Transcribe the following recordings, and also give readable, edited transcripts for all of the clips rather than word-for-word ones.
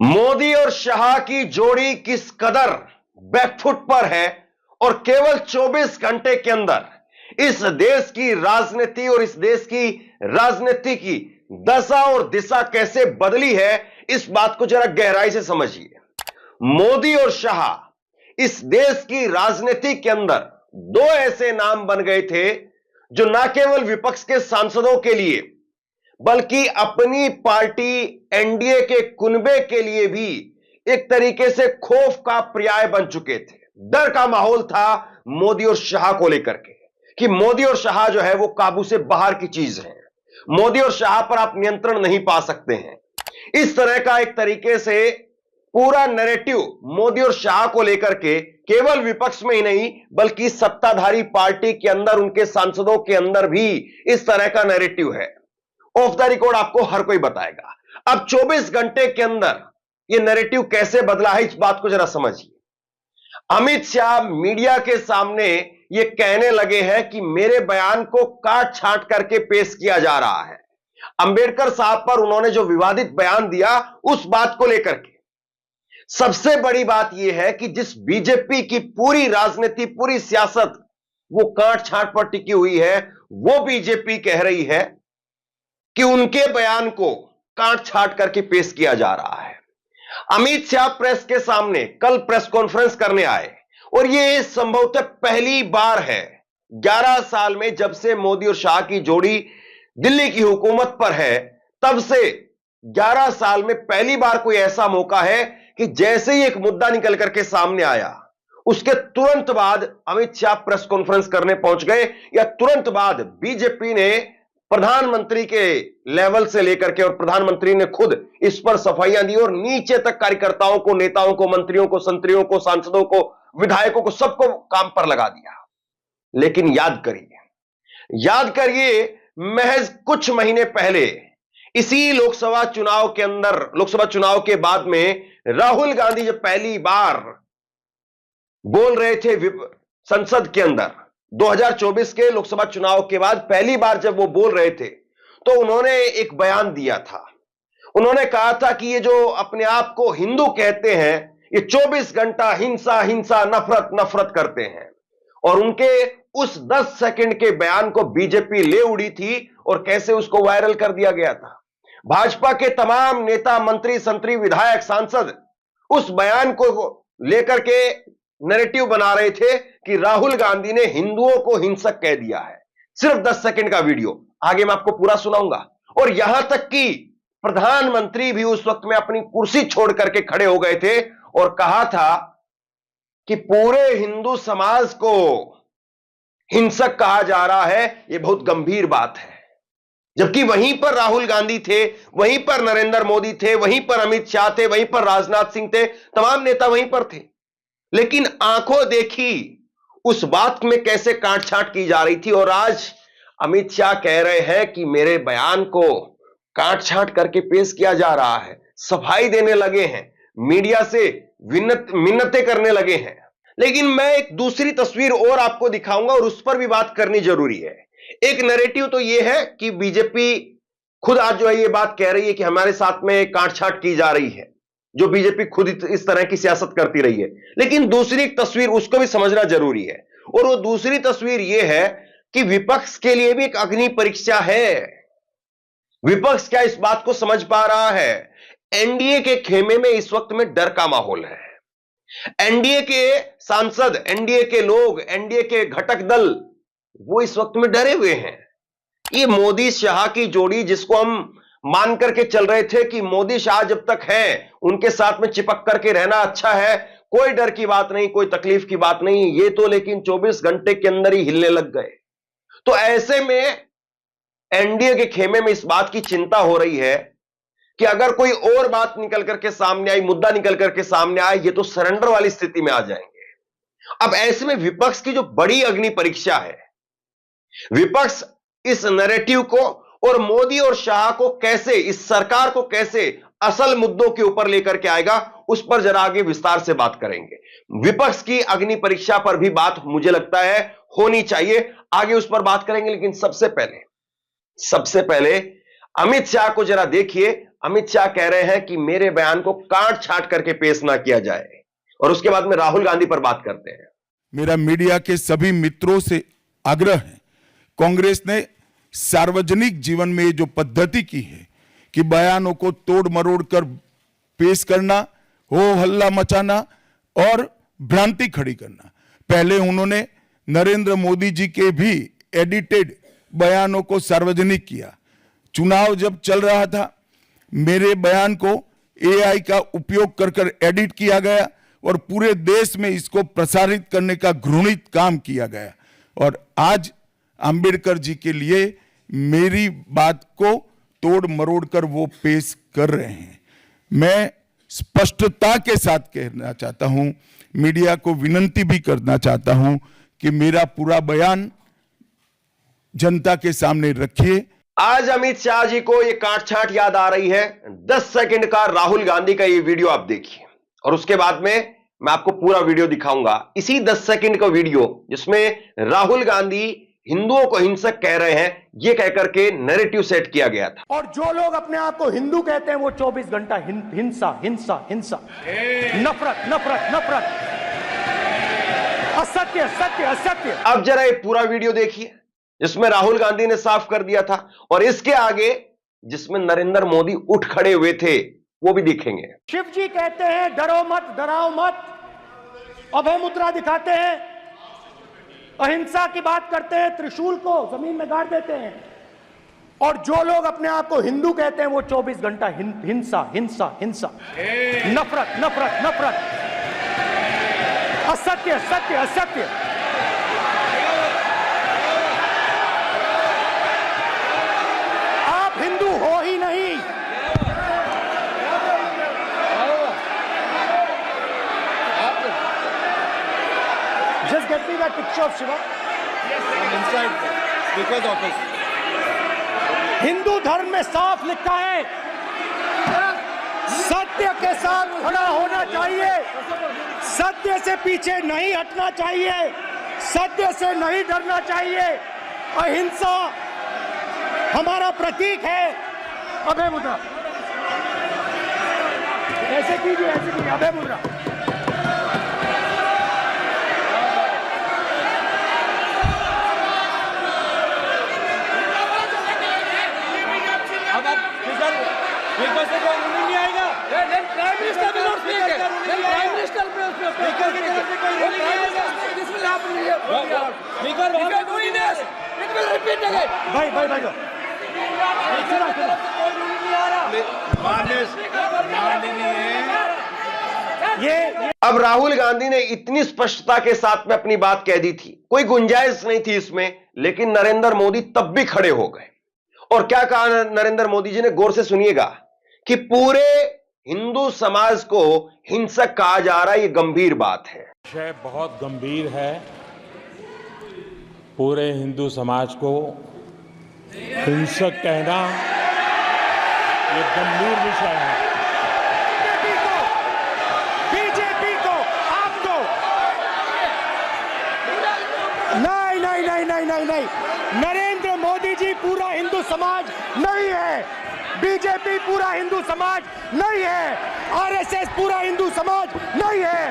मोदी और शाह की जोड़ी किस कदर बैकफुट पर है और केवल 24 घंटे के अंदर इस देश की राजनीति और इस देश की राजनीति की दशा और दिशा कैसे बदली है, इस बात को जरा गहराई से समझिए। मोदी और शाह इस देश की राजनीति के अंदर दो ऐसे नाम बन गए थे जो न केवल विपक्ष के सांसदों के लिए बल्कि अपनी पार्टी एनडीए के कुनबे के लिए भी एक तरीके से खौफ का पर्याय बन चुके थे। डर का माहौल था मोदी और शाह को लेकर के कि मोदी और शाह जो है वो काबू से बाहर की चीज है, मोदी और शाह पर आप नियंत्रण नहीं पा सकते हैं। इस तरह का एक तरीके से पूरा नैरेटिव मोदी और शाह को लेकर के केवल विपक्ष में ही नहीं बल्कि सत्ताधारी पार्टी के अंदर, उनके सांसदों के अंदर भी इस तरह का नैरेटिव है। ऑफ द रिकॉर्ड आपको हर कोई बताएगा। अब 24 घंटे के अंदर यह नैरेटिव कैसे बदला है, इस बात को जरा समझिए। अमित शाह मीडिया के सामने यह कहने लगे हैं कि मेरे बयान को काट छांट करके पेश किया जा रहा है। अंबेडकर साहब पर उन्होंने जो विवादित बयान दिया उस बात को लेकर के सबसे बड़ी बात यह है कि जिस बीजेपी की पूरी राजनीति, पूरी सियासत वो काट छांट पर टिकी हुई है, वो बीजेपी कह रही है कि उनके बयान को काट छांट करके पेश किया जा रहा है। अमित शाह प्रेस के सामने कल प्रेस कॉन्फ्रेंस करने आए और यह संभवतः पहली बार है 11 साल में, जब से मोदी और शाह की जोड़ी दिल्ली की हुकूमत पर है, तब से 11 साल में पहली बार कोई ऐसा मौका है कि जैसे ही एक मुद्दा निकल करके सामने आया उसके तुरंत बाद अमित शाह प्रेस कॉन्फ्रेंस करने पहुंच गए, या तुरंत बाद बीजेपी ने प्रधानमंत्री के लेवल से लेकर के, और प्रधानमंत्री ने खुद इस पर सफाइयां दी और नीचे तक कार्यकर्ताओं को, नेताओं को, मंत्रियों को, संतरियों को, सांसदों को, विधायकों को, सबको काम पर लगा दिया। लेकिन याद करिए महज कुछ महीने पहले इसी लोकसभा चुनाव के बाद में राहुल गांधी जब पहली बार बोल रहे थे संसद के अंदर, 2024 के लोकसभा चुनाव के बाद पहली बार जब वो बोल रहे थे तो उन्होंने एक बयान दिया था। उन्होंने कहा था कि ये जो अपने आप को हिंदू कहते हैं, ये 24 घंटा हिंसा हिंसा, नफरत नफरत करते हैं। और उनके उस 10 सेकंड के बयान को बीजेपी ले उड़ी थी और कैसे उसको वायरल कर दिया गया था। भाजपा के तमाम नेता, मंत्री, संतरी, विधायक, सांसद उस बयान को लेकर के नैरेटिव बना रहे थे कि राहुल गांधी ने हिंदुओं को हिंसक कह दिया है। सिर्फ 10 सेकंड का वीडियो, आगे मैं आपको पूरा सुनाऊंगा। और यहां तक कि प्रधानमंत्री भी उस वक्त में अपनी कुर्सी छोड़ करके खड़े हो गए थे और कहा था कि पूरे हिंदू समाज को हिंसक कहा जा रहा है, यह बहुत गंभीर बात है। जबकि वहीं पर राहुल गांधी थे, वहीं पर नरेंद्र मोदी थे, वहीं पर अमित शाह थे, वहीं पर राजनाथ सिंह थे, तमाम नेता वहीं पर थे। लेकिन आंखों देखी उस बात में कैसे काट छांट की जा रही थी। और आज अमित शाह कह रहे हैं कि मेरे बयान को काट छांट करके पेश किया जा रहा है, सफाई देने लगे हैं, मीडिया से मिन्नतें करने लगे हैं। लेकिन मैं एक दूसरी तस्वीर और आपको दिखाऊंगा और उस पर भी बात करनी जरूरी है। एक नैरेटिव तो यह है कि बीजेपी खुद आज जो है ये बात कह रही है कि हमारे साथ में काट छांट की जा रही है, जो बीजेपी खुद इस तरह की सियासत करती रही है। लेकिन दूसरी एक तस्वीर, उसको भी समझना जरूरी है, और वो दूसरी तस्वीर यह है कि विपक्ष के लिए भी एक अग्नि परीक्षा है। विपक्ष क्या इस बात को समझ पा रहा है? एनडीए के खेमे में इस वक्त में डर का माहौल है। एनडीए के सांसद, एनडीए के लोग, एनडीए के घटक दल, वो इस वक्त में डरे हुए हैं। ये मोदी शाह की जोड़ी, जिसको हम मान करके चल रहे थे कि मोदी शाह जब तक है उनके साथ में चिपक करके रहना अच्छा है, कोई डर की बात नहीं, कोई तकलीफ की बात नहीं, ये तो लेकिन 24 घंटे के अंदर ही हिलने लग गए। तो ऐसे में एनडीए के खेमे में इस बात की चिंता हो रही है कि अगर कोई और बात निकल करके सामने आई, मुद्दा निकल करके सामने आए, ये तो सरेंडर वाली स्थिति में आ जाएंगे। अब ऐसे में विपक्ष की जो बड़ी अग्नि परीक्षा है, विपक्ष इस नैरेटिव को और मोदी और शाह को कैसे, इस सरकार को कैसे असल मुद्दों के ऊपर लेकर के आएगा, उस पर जरा आगे विस्तार से बात करेंगे। विपक्ष की अग्नि परीक्षा पर भी बात मुझे लगता है होनी चाहिए, आगे उस पर बात करेंगे। लेकिन सबसे पहले अमित शाह को जरा देखिए। अमित शाह कह रहे हैं कि मेरे बयान को काट छांट करके पेश ना किया जाए, और उसके बाद में राहुल गांधी पर बात करते हैं। मेरा मीडिया के सभी मित्रों से आग्रह है, कांग्रेस ने सार्वजनिक जीवन में जो पद्धति की है कि बयानों को तोड़ मरोड़ कर पेश करना, हो हल्ला मचाना और भ्रांति खड़ी करना। पहले उन्होंने नरेंद्र मोदी जी के भी एडिटेड बयानों को सार्वजनिक किया। चुनाव जब चल रहा था, मेरे बयान को एआई का उपयोग कर कर एडिट किया गया और पूरे देश में इसको प्रसारित करने का घृणित काम किया गया, और आज अंबेडकर जी के लिए मेरी बात को तोड़ मरोड़ कर वो पेश कर रहे हैं। मैं स्पष्टता के साथ कहना चाहता हूं, मीडिया को विनती भी करना चाहता हूं कि मेरा पूरा बयान जनता के सामने रखिए। आज अमित शाह जी को यह काट छांट याद आ रही है। 10 सेकंड का राहुल गांधी का ये वीडियो आप देखिए, और उसके बाद में मैं आपको पूरा वीडियो दिखाऊंगा। इसी 10 सेकंड का वीडियो जिसमें राहुल गांधी हिंदुओं को हिंसक कह रहे हैं, यह कहकर के नैरेटिव सेट किया गया था। और जो लोग अपने आप को हिंदू कहते हैं वो 24 घंटा हिंसा हिंसा हिंसा, नफरत नफरत नफरत, असत्य सत्य असत्य। अब जरा ये पूरा वीडियो देखिए जिसमें राहुल गांधी ने साफ कर दिया था, और इसके आगे जिसमें नरेंद्र मोदी उठ खड़े हुए थे वो भी दिखेंगे। शिव जी कहते हैं डरो मत डराओ मत, अभय मुद्रा दिखाते हैं, अहिंसा की बात करते हैं, त्रिशूल को जमीन में गाड़ देते हैं। और जो लोग अपने आप को हिंदू कहते हैं वो 24 घंटा हिंसा हिंसा हिंसा, नफरत नफरत नफरत, असत्य सत्य असत्य। आप हिंदू हो ही नहीं। Just get me that picture of Shiva. Yes, I'm inside the speaker's office. Hindu धर्म में साफ लिखा है, सत्य के साथ खड़ा होना चाहिए, सत्य से पीछे नहीं हटना चाहिए, सत्य से नहीं डरना चाहिए। अहिंसा हमारा प्रतीक है। अभय मुद्रा ऐसे कीजिए, अभय मुद्रा। नहीं आएगा। प्राइम मिनिस्टर भी नोट स्पीक है। प्राइम मिनिस्टर पे speaker this will happen. Speaker it will repeat again. भाई ये अब राहुल गांधी ने इतनी स्पष्टता के साथ में अपनी बात कह दी थी, कोई गुंजाइश नहीं थी इसमें, लेकिन नरेंद्र मोदी तब भी खड़े हो गए। और क्या कहा नरेंद्र मोदी जी ने, गौर से सुनिएगा, कि पूरे हिंदू समाज को हिंसक कहा जा रहा है, यह गंभीर बात है। विषय बहुत गंभीर है। पूरे हिंदू समाज को हिंसक कहना ये गंभीर विषय है। बीजेपी को आपको नहीं, नरेंद्र मोदी जी पूरा हिंदू समाज नहीं है, बीजेपी पूरा हिंदू समाज नहीं है, आरएसएस पूरा हिंदू समाज नहीं है।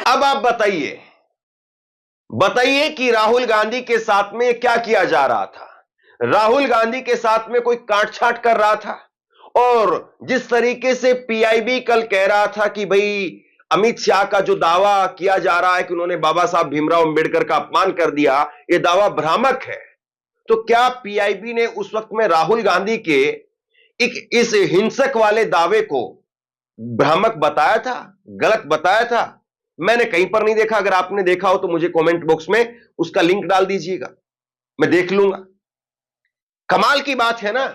अब आप बताइए कि राहुल गांधी के साथ में क्या किया जा रहा था। राहुल गांधी के साथ में कोई काटछाट कर रहा था, और जिस तरीके से पीआईबी कल कह रहा था कि भाई अमित शाह का जो दावा किया जा रहा है कि उन्होंने बाबा साहब भीमराव अंबेडकर का अपमान कर दिया, यह दावा भ्रामक है, तो क्या पीआईबी ने उस वक्त में राहुल गांधी के इस हिंसक वाले दावे को भ्रामक बताया था, गलत बताया था? मैंने कहीं पर नहीं देखा। अगर आपने देखा हो तो मुझे कमेंट बॉक्स में उसका लिंक डाल दीजिएगा, मैं देख लूंगा। कमाल की बात है ना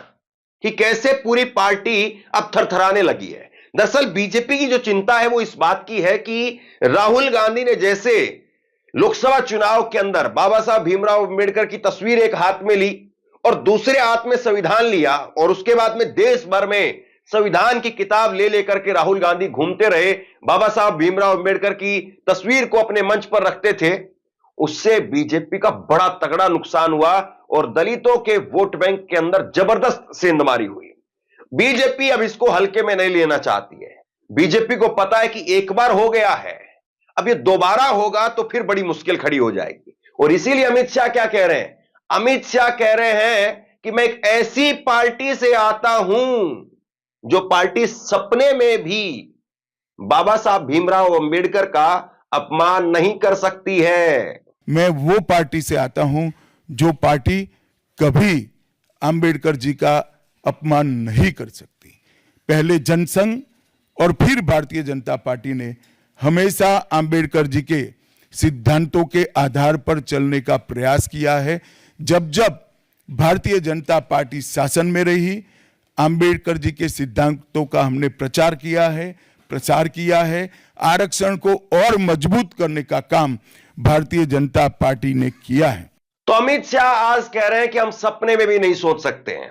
कि कैसे पूरी पार्टी अब थरथराने लगी है। दरअसल बीजेपी की जो चिंता है वो इस बात की है कि राहुल गांधी ने जैसे लोकसभा चुनाव के अंदर बाबा साहब भीमराव अंबेडकर की तस्वीर एक हाथ में ली और दूसरे हाथ में संविधान लिया, और उसके बाद में देश भर में संविधान की किताब ले लेकर के राहुल गांधी घूमते रहे, बाबा साहब भीमराव अंबेडकर की तस्वीर को अपने मंच पर रखते थे, उससे बीजेपी का बड़ा तगड़ा नुकसान हुआ और दलितों के वोट बैंक के अंदर जबरदस्त सेंधमारी हुई। बीजेपी अब इसको हल्के में नहीं लेना चाहती है। बीजेपी को पता है कि एक बार हो गया है, अब ये दोबारा होगा तो फिर बड़ी मुश्किल खड़ी हो जाएगी। और इसीलिए अमित शाह क्या कह रहे हैं? अमित शाह कह रहे हैं कि मैं एक ऐसी पार्टी से आता हूं जो पार्टी सपने में भी बाबा साहब भीमराव अंबेडकर का अपमान नहीं कर सकती है। मैं वो पार्टी से आता हूं जो पार्टी कभी अंबेडकर जी का अपमान नहीं कर सकती। पहले जनसंघ और फिर भारतीय जनता पार्टी ने हमेशा अंबेडकर जी के सिद्धांतों के आधार पर चलने का प्रयास किया है। जब जब भारतीय जनता पार्टी शासन में रही, अंबेडकर जी के सिद्धांतों का हमने प्रचार किया है, प्रसार किया है। आरक्षण को और मजबूत करने का काम भारतीय जनता पार्टी ने किया है। तो अमित शाह आज कह रहे हैं कि हम सपने में भी नहीं सोच सकते हैं,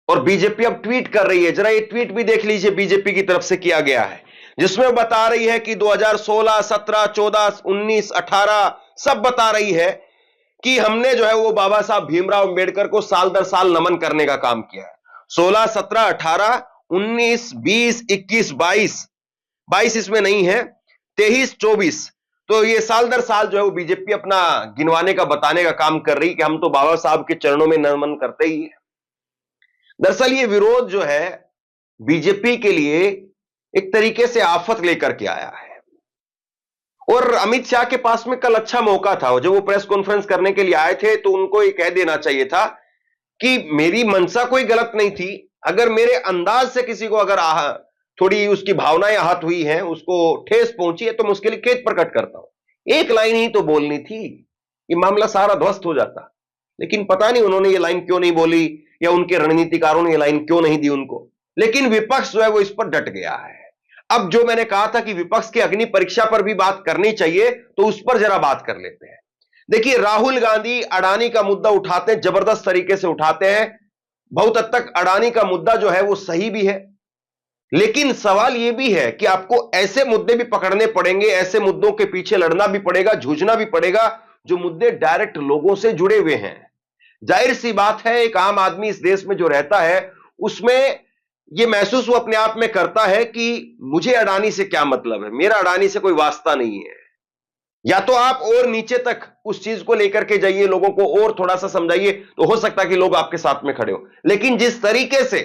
और बीजेपी अब ट्वीट कर रही है। जरा ये ट्वीट भी देख लीजिए, बीजेपी की तरफ से किया गया है, जिसमें वो बता रही है कि 2016, 17, 14, 19, 18 सब बता रही है कि हमने जो है वो बाबा साहब भीमराव अंबेडकर को साल दर साल नमन करने का काम किया है। 16, 17, 18, 19, 20, 21, 22 इसमें नहीं है, 23, 24, तो ये साल दर साल जो है वो बीजेपी अपना गिनवाने का, बताने का काम कर रही कि हम तो बाबा साहब के चरणों में नमन करते ही है। दरअसल ये विरोध जो है बीजेपी के लिए एक तरीके से आफत लेकर के आया है। और अमित शाह के पास में कल अच्छा मौका था, जब वो प्रेस कॉन्फ्रेंस करने के लिए आए थे तो उनको ये कह देना चाहिए था कि मेरी मंशा कोई गलत नहीं थी, अगर मेरे अंदाज से किसी को अगर थोड़ी उसकी भावनाएं आहत हुई हैं, उसको ठेस पहुंची है, तो मैं उसके लिए खेद प्रकट करता हूं। एक लाइन ही तो बोलनी थी, ये मामला सारा ध्वस्त हो जाता। लेकिन पता नहीं उन्होंने ये लाइन क्यों नहीं बोली, या उनके रणनीतिकारों ने ये लाइन क्यों नहीं दी उनको। लेकिन विपक्ष जो है वो इस पर डट गया है। अब जो मैंने कहा था कि विपक्ष की अग्नि परीक्षा पर भी बात करनी चाहिए, तो उस पर जरा बात कर लेते हैं। देखिए, राहुल गांधी अडानी का मुद्दा उठाते हैं, जबरदस्त तरीके से उठाते हैं। बहुत हद तक अडानी का मुद्दा जो है वो सही भी है, लेकिन सवाल यह भी है कि आपको ऐसे मुद्दे भी पकड़ने पड़ेंगे, ऐसे मुद्दों के पीछे लड़ना भी पड़ेगा, जूझना भी पड़ेगा, जो मुद्दे डायरेक्ट लोगों से जुड़े हुए हैं। जाहिर सी बात है, एक आम आदमी इस देश में जो रहता है उसमें यह महसूस वो अपने आप में करता है कि मुझे अडानी से क्या मतलब है, मेरा अडानी से कोई वास्ता नहीं है। या तो आप और नीचे तक उस चीज को लेकर के जाइए, लोगों को और थोड़ा सा समझाइए, तो हो सकता है कि लोग आपके साथ में खड़े हो। लेकिन जिस तरीके से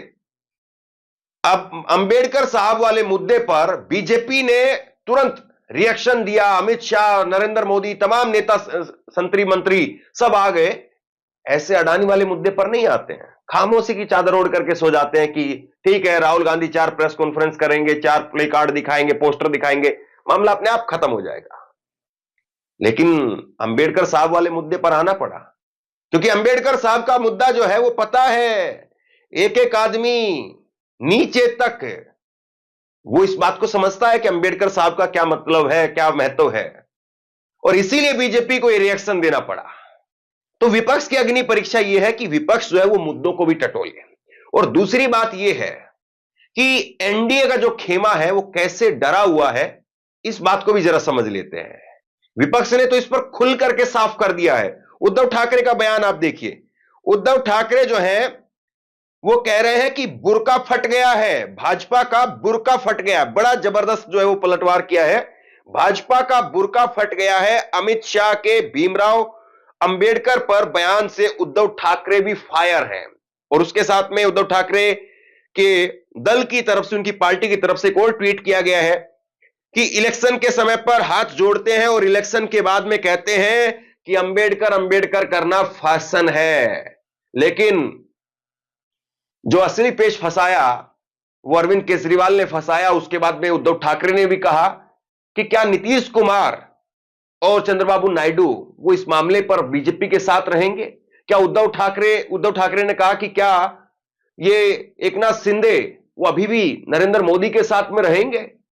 अब अंबेडकर साहब वाले मुद्दे पर बीजेपी ने तुरंत रिएक्शन दिया, अमित शाह, नरेंद्र मोदी, तमाम नेता, संतरी मंत्री सब आ गए, ऐसे अडानी वाले मुद्दे पर नहीं आते हैं। खामोशी की चादर ओढ़ करके सो जाते हैं कि ठीक है, राहुल गांधी 4 प्रेस कॉन्फ्रेंस करेंगे, 4 प्ले कार्ड दिखाएंगे, पोस्टर दिखाएंगे, मामला अपने आप खत्म हो जाएगा। लेकिन अंबेडकर साहब वाले मुद्दे पर आना पड़ा, क्योंकि अंबेडकर साहब का मुद्दा जो है वो पता है, एक एक आदमी नीचे तक वो इस बात को समझता है कि अंबेडकर साहब का क्या मतलब है, क्या महत्व है, और इसीलिए बीजेपी को ये रिएक्शन देना पड़ा। तो विपक्ष की अग्नि परीक्षा यह है कि विपक्ष जो है वो मुद्दों को भी टटोले। और दूसरी बात यह है कि एनडीए का जो खेमा है वो कैसे डरा हुआ है, इस बात को भी जरा समझ लेते हैं। विपक्ष ने तो इस पर खुल करके साफ कर दिया है। उद्धव ठाकरे का बयान आप देखिए। उद्धव ठाकरे जो है वो कह रहे हैं कि बुर्का फट गया है, भाजपा का बुर्का फट गया। बड़ा जबरदस्त जो है वो पलटवार किया है, भाजपा का बुर्का फट गया है। अमित शाह के भीमराव अंबेडकर पर बयान से उद्धव ठाकरे भी फायर हैं। और उसके साथ में उद्धव ठाकरे के दल की तरफ से, उनकी पार्टी की तरफ से एक और ट्वीट किया गया है कि इलेक्शन के समय पर हाथ जोड़ते हैं और इलेक्शन के बाद में कहते हैं कि अंबेडकर अंबेडकर करना फैशन है। लेकिन जो असली पेश फंसाया वो अरविंद केजरीवाल ने फंसाया। उसके बाद में उद्धव ठाकरे ने भी कहा कि क्या नीतीश कुमार और चंद्रबाबू नायडू वो इस मामले पर बीजेपी के साथ रहेंगे? क्या उद्धव ठाकरे ने कहा कि क्या ये एकनाथ शिंदे वो अभी भी नरेंद्र मोदी के साथ में रहेंगे?